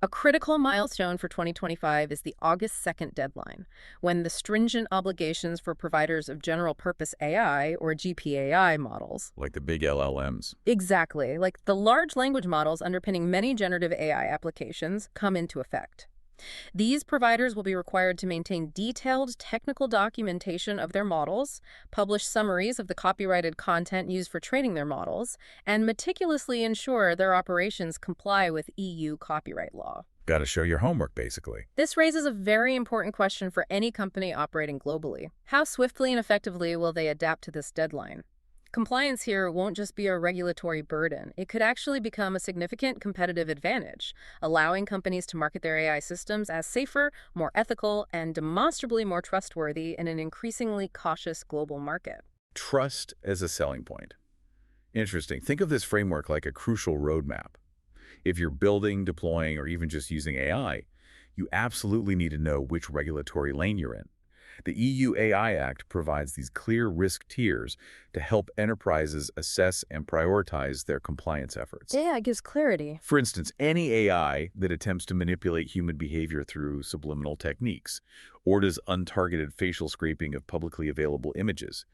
A critical milestone for 2025 is the August 2nd deadline, when the stringent obligations for providers of general-purpose AI, or GPAI models— Like the big LLMs. exactly, like the large language models underpinning many generative AI applications— come into effect. These providers will be required to maintain detailed technical documentation of their models, publish summaries of the copyrighted content used for training their models, and meticulously ensure their operations comply with EU copyright law. Got to show your homework, basically. This raises a very important question for any company operating globally. How swiftly and effectively will they adapt to this deadline? Compliance here won't just be a regulatory burden. It could actually become a significant competitive advantage, allowing companies to market their AI systems as safer, more ethical, and demonstrably more trustworthy in an increasingly cautious global market. Trust as a selling point. Interesting. Think of this framework like a crucial roadmap. If you're building, deploying, or even just using AI, you absolutely need to know which regulatory lane you're in. The EU AI Act provides these clear risk tiers to help enterprises assess and prioritize their compliance efforts. AI gives clarity. For instance, any AI that attempts to manipulate human behavior through subliminal techniques or does untargeted facial scraping of publicly available images,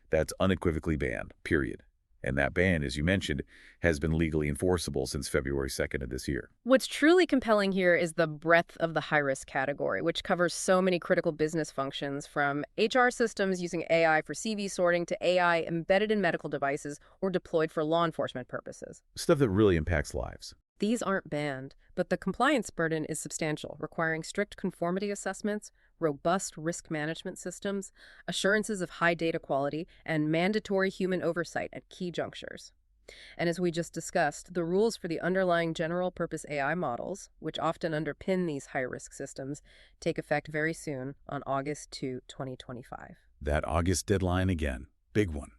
that's unequivocally banned, period. And that ban, as you mentioned, has been legally enforceable since February 2nd of this year. What's truly compelling here is the breadth of the high-risk category, which covers so many critical business functions, from HR systems using AI for CV sorting to AI embedded in medical devices or deployed for law enforcement purposes. Stuff that really impacts lives. These aren't banned, but the compliance burden is substantial, requiring strict conformity assessments, robust risk management systems, assurances of high data quality, and mandatory human oversight at key junctures. And as we just discussed, the rules for the underlying general-purpose AI models, which often underpin these high-risk systems, take effect very soon on August 2, 2025. That August deadline again. Big one.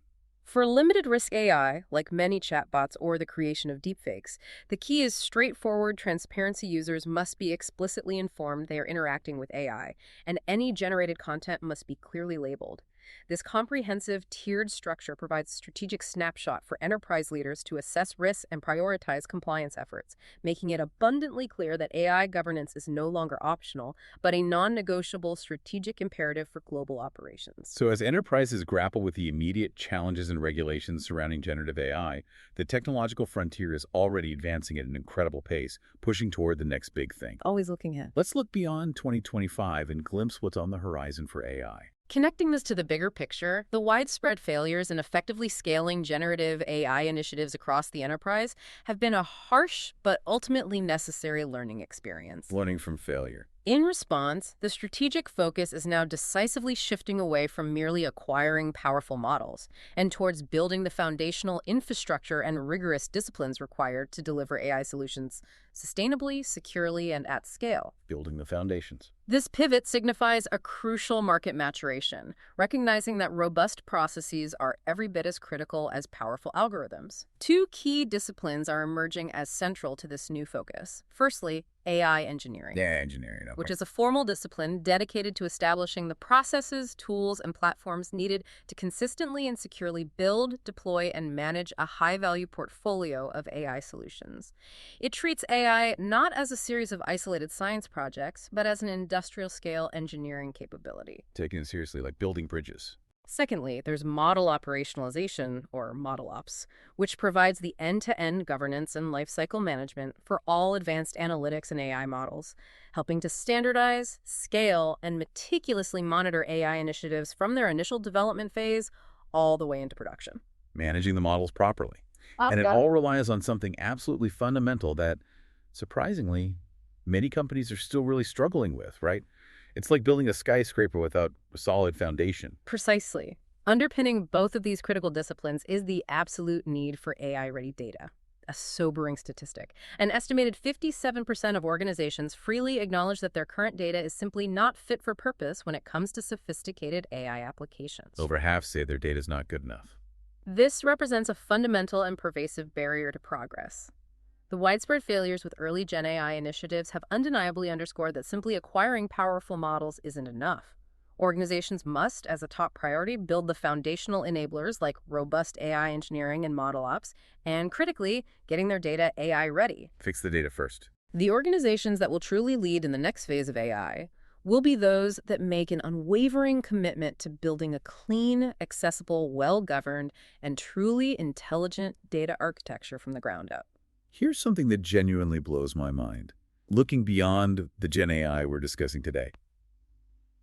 For limited-risk AI, like many chatbots or the creation of deepfakes, the key is straightforward transparency. Users must be explicitly informed they are interacting with AI, and any generated content must be clearly labeled. This comprehensive, tiered structure provides a strategic snapshot for enterprise leaders to assess risks and prioritize compliance efforts, making it abundantly clear that AI governance is no longer optional, but a non-negotiable strategic imperative for global operations. So as enterprises grapple with the immediate challenges and regulations surrounding generative AI, the technological frontier is already advancing at an incredible pace, pushing toward the next big thing. Always looking ahead. Let's look beyond 2025 and glimpse what's on the horizon for AI. Connecting this to the bigger picture, the widespread failures in effectively scaling generative AI initiatives across the enterprise have been a harsh but ultimately necessary learning experience. Learning from failure. In response, the strategic focus is now decisively shifting away from merely acquiring powerful models and towards building the foundational infrastructure and rigorous disciplines required to deliver AI solutions sustainably, securely, and at scale. Building the foundations. This pivot signifies a crucial market maturation, recognizing that robust processes are every bit as critical as powerful algorithms. Two key disciplines are emerging as central to this new focus. Firstly, AI engineering. Yeah, engineering. Okay. Which is a formal discipline dedicated to establishing the processes, tools, and platforms needed to consistently and securely build, deploy, and manage a high-value portfolio of AI solutions. It treats AI not as a series of isolated science projects, but as an industrial-scale engineering capability. Taking it seriously, like building bridges. Secondly, there's model operationalization, or model ops, which provides the end-to-end governance and lifecycle management for all advanced analytics and AI models, helping to standardize, scale, and meticulously monitor AI initiatives from their initial development phase all the way into production. Managing the models properly. And it Got it. all relies on something absolutely fundamental that, surprisingly, many companies are still really struggling with, right? It's like building a skyscraper without a solid foundation. Precisely. Underpinning both of these critical disciplines is the absolute need for AI-ready data. A sobering statistic. An estimated 57% of organizations freely acknowledge that their current data is simply not fit for purpose when it comes to sophisticated AI applications. Over half say their data is not good enough. This represents a fundamental and pervasive barrier to progress. The widespread failures with early GenAI initiatives have undeniably underscored that simply acquiring powerful models isn't enough. Organizations must, as a top priority, build the foundational enablers like robust AI engineering and model ops, and critically, getting their data AI ready. Fix the data first. The organizations that will truly lead in the next phase of AI will be those that make an unwavering commitment to building a clean, accessible, well-governed, and truly intelligent data architecture from the ground up. Here's something that genuinely blows my mind. Looking beyond the Gen AI we're discussing today,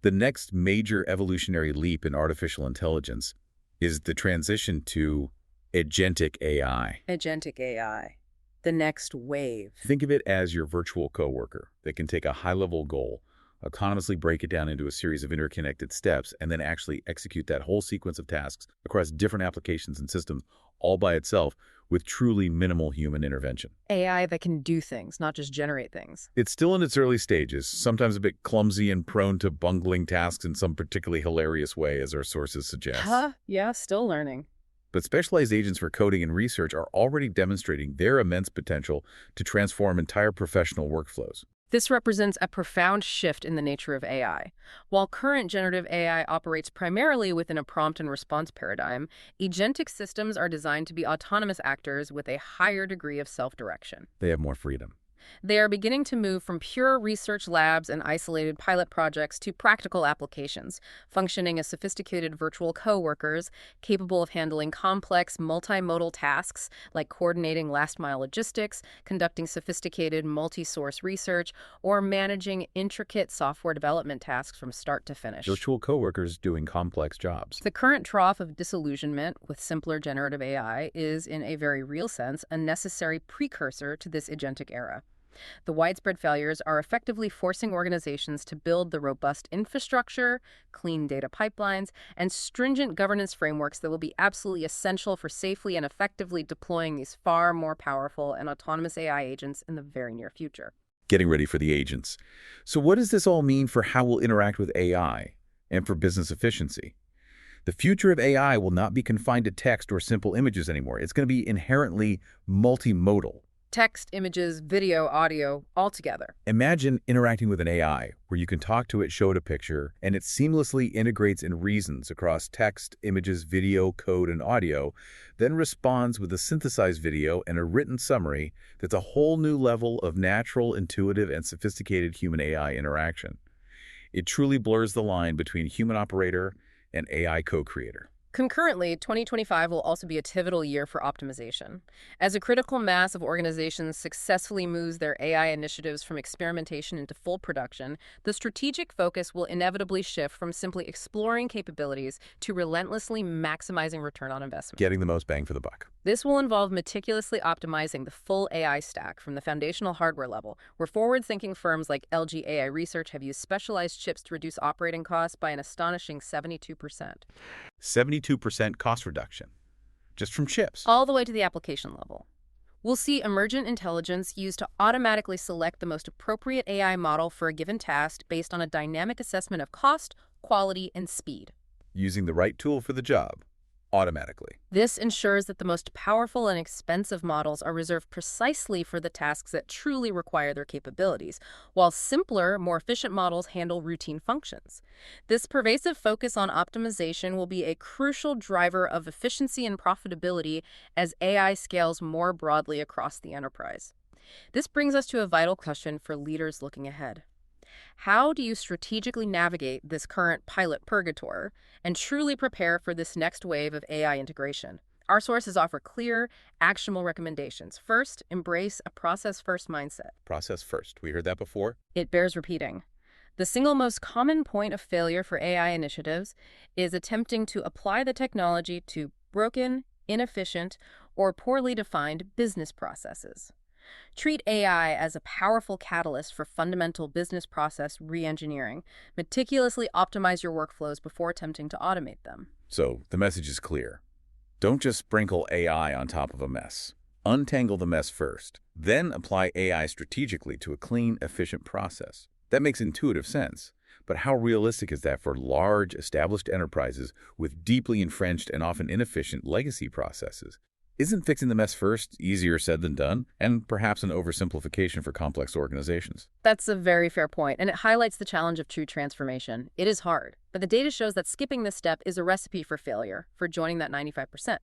the next major evolutionary leap in artificial intelligence is the transition to agentic AI. Agentic AI, the next wave. Think of it as your virtual coworker that can take a high-level goal, autonomously break it down into a series of interconnected steps, and then actually execute that whole sequence of tasks across different applications and systems all by itself with truly minimal human intervention. AI that can do things, not just generate things. It's still in its early stages, sometimes a bit clumsy and prone to bungling tasks in some particularly hilarious way, as our sources suggest. Yeah, still learning. But specialized agents for coding and research are already demonstrating their immense potential to transform entire professional workflows. This represents a profound shift in the nature of AI. While current generative AI operates primarily within a prompt and response paradigm, agentic systems are designed to be autonomous actors with a higher degree of self-direction. They have more freedom. They are beginning to move from pure research labs and isolated pilot projects to practical applications, functioning as sophisticated virtual coworkers, capable of handling complex multimodal tasks like coordinating last-mile logistics, conducting sophisticated multi-source research, or managing intricate software development tasks from start to finish. Virtual coworkers doing complex jobs. The current trough of disillusionment with simpler generative AI is, in a very real sense, a necessary precursor to this agentic era. The widespread failures are effectively forcing organizations to build the robust infrastructure, clean data pipelines, and stringent governance frameworks that will be absolutely essential for safely and effectively deploying these far more powerful and autonomous AI agents in the very near future. Getting ready for the agents. So what does this all mean for how we'll interact with AI and for business efficiency? The future of AI will not be confined to text or simple images anymore. It's going to be inherently multimodal. Text, images, video, audio, all together. Imagine interacting with an AI where you can talk to it, show it a picture, and it seamlessly integrates and reasons across text, images, video, code, and audio, then responds with a synthesized video and a written summary that's a whole new level of natural, intuitive, and sophisticated human-AI interaction. It truly blurs the line between human operator and AI co-creator. Concurrently, 2025 will also be a pivotal year for optimization. As a critical mass of organizations successfully moves their AI initiatives from experimentation into full production, the strategic focus will inevitably shift from simply exploring capabilities to relentlessly maximizing return on investment. Getting the most bang for the buck. This will involve meticulously optimizing the full AI stack from the foundational hardware level, where forward-thinking firms like LG AI Research have used specialized chips to reduce operating costs by an astonishing 72%. 72% cost reduction, just from chips. All the way to the application level. We'll see emergent intelligence used to automatically select the most appropriate AI model for a given task based on a dynamic assessment of cost, quality, and speed. Using the right tool for the job, automatically. This ensures that the most powerful and expensive models are reserved precisely for the tasks that truly require their capabilities, while simpler, more efficient models handle routine functions. This pervasive focus on optimization will be a crucial driver of efficiency and profitability as AI scales more broadly across the enterprise. This brings us to a vital question for leaders looking ahead. How do you strategically navigate this current pilot purgatoire and truly prepare for this next wave of AI integration? Our sources offer clear, actionable recommendations. First, embrace a process-first mindset. Process first. We heard that before? It bears repeating. The single most common point of failure for AI initiatives is attempting to apply the technology to broken, inefficient, or poorly defined business processes. Treat AI as a powerful catalyst for fundamental business process reengineering. Meticulously optimize your workflows before attempting to automate them. So the message is clear. Don't just sprinkle AI on top of a mess. Untangle the mess first, then apply AI strategically to a clean, efficient process. That makes intuitive sense, but how realistic is that for large, established enterprises with deeply entrenched and often inefficient legacy processes? Isn't fixing the mess first easier said than done, and perhaps an oversimplification for complex organizations? That's a very fair point, and it highlights the challenge of true transformation. It is hard, but the data shows that skipping this step is a recipe for failure, for joining that 95%.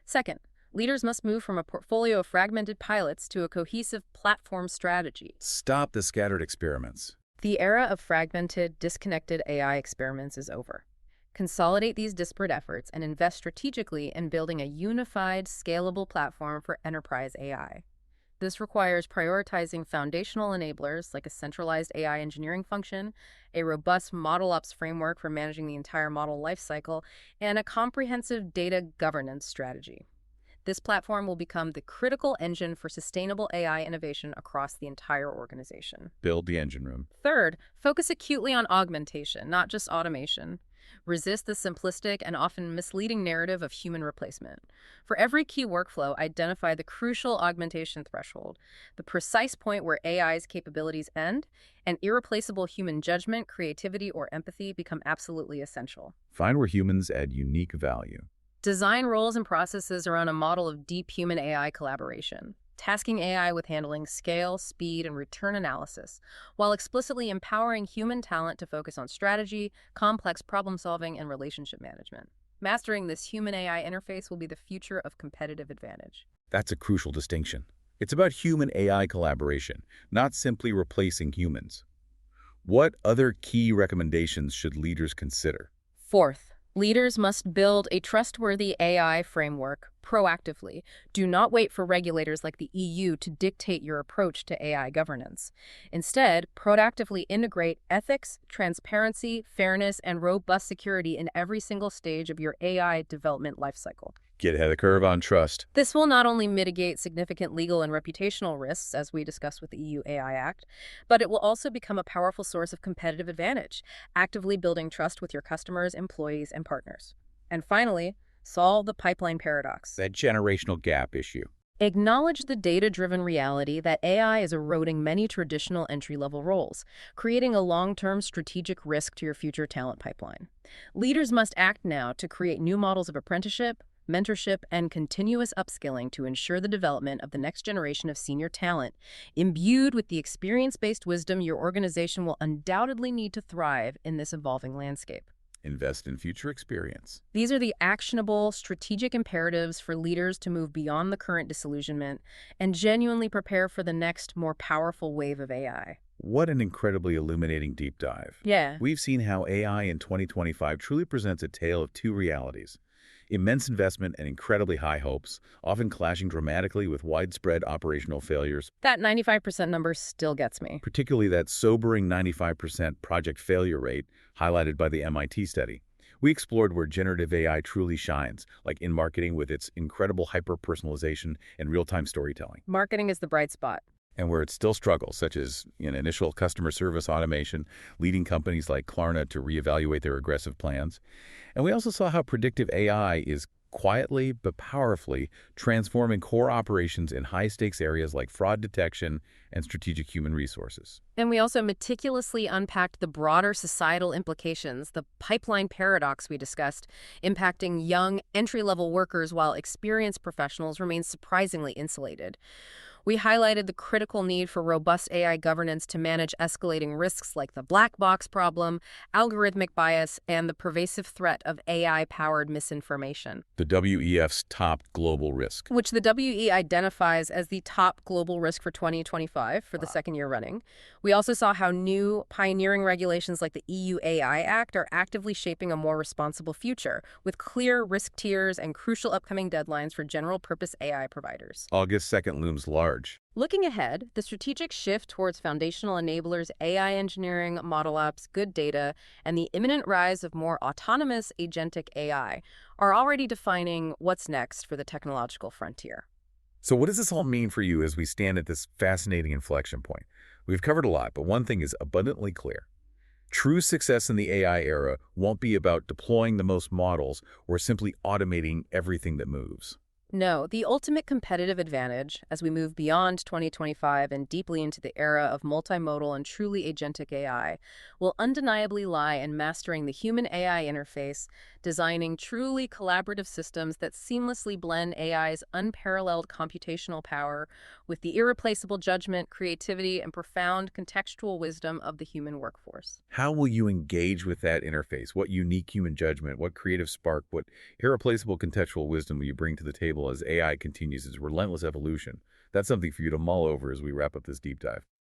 Second, leaders must move from a portfolio of fragmented pilots to a cohesive platform strategy. Stop the scattered experiments. The era of fragmented, disconnected AI experiments is over. Consolidate these disparate efforts and invest strategically in building a unified, scalable platform for enterprise AI. This requires prioritizing foundational enablers like a centralized AI engineering function, a robust model ops framework for managing the entire model lifecycle, and a comprehensive data governance strategy. This platform will become the critical engine for sustainable AI innovation across the entire organization. Build the engine room. Third, focus acutely on augmentation, not just automation. Resist the simplistic and often misleading narrative of human replacement. For every key workflow, identify the crucial augmentation threshold, the precise point where AI's capabilities end, and irreplaceable human judgment, creativity, or empathy become absolutely essential. Find where humans add unique value. Design roles and processes around a model of deep human-AI collaboration, tasking AI with handling scale, speed, and return analysis, while explicitly empowering human talent to focus on strategy, complex problem-solving, and relationship management. Mastering this human-AI interface will be the future of competitive advantage. That's a crucial distinction. It's about human-AI collaboration, not simply replacing humans. What other key recommendations should leaders consider? Fourth, leaders must build a trustworthy AI framework proactively. Do not wait for regulators like the EU to dictate your approach to AI governance. Instead, proactively integrate ethics, transparency, fairness, and robust security in every single stage of your AI development lifecycle. Get ahead of the curve on trust. This will not only mitigate significant legal and reputational risks, as we discussed with the EU AI Act, but it will also become a powerful source of competitive advantage, actively building trust with your customers, employees, and partners. And finally, solve the pipeline paradox. That generational gap issue. Acknowledge the data-driven reality that AI is eroding many traditional entry-level roles, creating a long-term strategic risk to your future talent pipeline. Leaders must act now to create new models of apprenticeship, mentorship, and continuous upskilling to ensure the development of the next generation of senior talent, imbued with the experience-based wisdom your organization will undoubtedly need to thrive in this evolving landscape. Invest in future experience. These are the actionable, strategic imperatives for leaders to move beyond the current disillusionment and genuinely prepare for the next, more powerful wave of AI. What an incredibly illuminating deep dive. Yeah. We've seen how AI in 2025 truly presents a tale of two realities. Immense investment and incredibly high hopes, often clashing dramatically with widespread operational failures. That 95% number still gets me. Particularly that sobering 95% project failure rate highlighted by the MIT study. We explored where generative AI truly shines, like in marketing with its incredible hyper-personalization and real-time storytelling. Marketing is the bright spot. And where it still struggles, such as in initial customer service automation, leading companies like Klarna to reevaluate their aggressive plans. And we also saw how predictive AI is quietly but powerfully transforming core operations in high-stakes areas like fraud detection and strategic human resources. And we also meticulously unpacked the broader societal implications, the pipeline paradox we discussed, impacting young, entry-level workers while experienced professionals remain surprisingly insulated. We highlighted the critical need for robust AI governance to manage escalating risks like the black box problem, algorithmic bias, and the pervasive threat of AI-powered misinformation, The WEF's top global risk. which the WE identifies as the top global risk for 2025 for the Wow. second year running. We also saw how new pioneering regulations like the EU AI Act are actively shaping a more responsible future, with clear risk tiers and crucial upcoming deadlines for general-purpose AI providers. August 2nd looms large. Looking ahead, the strategic shift towards foundational enablers, AI engineering, model ops, good data, and the imminent rise of more autonomous agentic AI are already defining what's next for the technological frontier. So what does this all mean for you as we stand at this fascinating inflection point? We've covered a lot, but one thing is abundantly clear. True success in the AI era won't be about deploying the most models or simply automating everything that moves. No, the ultimate competitive advantage, as we move beyond 2025 and deeply into the era of multimodal and truly agentic AI, will undeniably lie in mastering the human-AI interface, designing truly collaborative systems that seamlessly blend AI's unparalleled computational power with the irreplaceable judgment, creativity, and profound contextual wisdom of the human workforce. How will you engage with that interface? What unique human judgment, what creative spark, what irreplaceable contextual wisdom will you bring to the table as AI continues its relentless evolution? That's something for you to mull over as we wrap up this deep dive.